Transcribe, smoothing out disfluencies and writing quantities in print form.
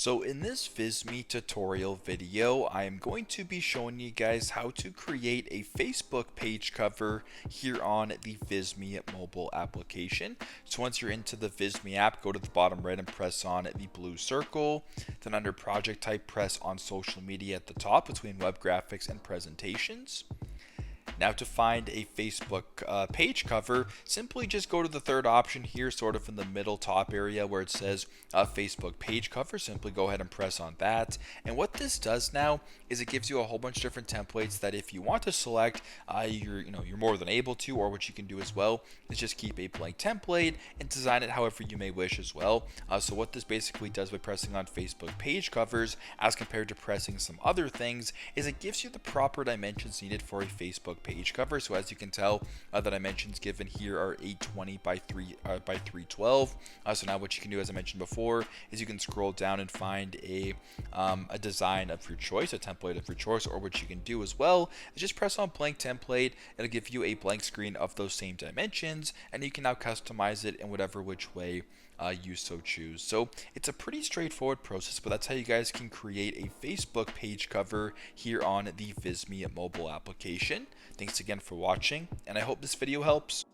So in this Visme tutorial video, I am going to be showing you guys how to create a Facebook page cover here on the Visme mobile application. So once you're into the Visme app, go to the bottom right and press on the blue circle. Then under project type, press on social media at the top between web graphics and presentations. Now to find a Facebook page cover, simply just go to the third option here, sort of in the middle top area where it says Facebook page cover. Simply go ahead and press on that. And what this does now is it gives you a whole bunch of different templates that if you want to select, you're more than able to, or what you can do as well is just keep a blank template and design it however you may wish as well. So what this basically does by pressing on Facebook page covers, as compared to pressing some other things, is it gives you the proper dimensions needed for a Facebook page cover. So as you can tell, the dimensions given here are 820 by 312. So now what you can do, as I mentioned before, is you can scroll down and find a design of your choice, a template of your choice, or what you can do as well is just press on blank template. It'll give you a blank screen of those same dimensions, and you can now customize it in whatever which way you so choose. So it's a pretty straightforward process, but that's how you guys can create a Facebook page cover here on the Visme mobile application. Thanks again for watching, and I hope this video helps.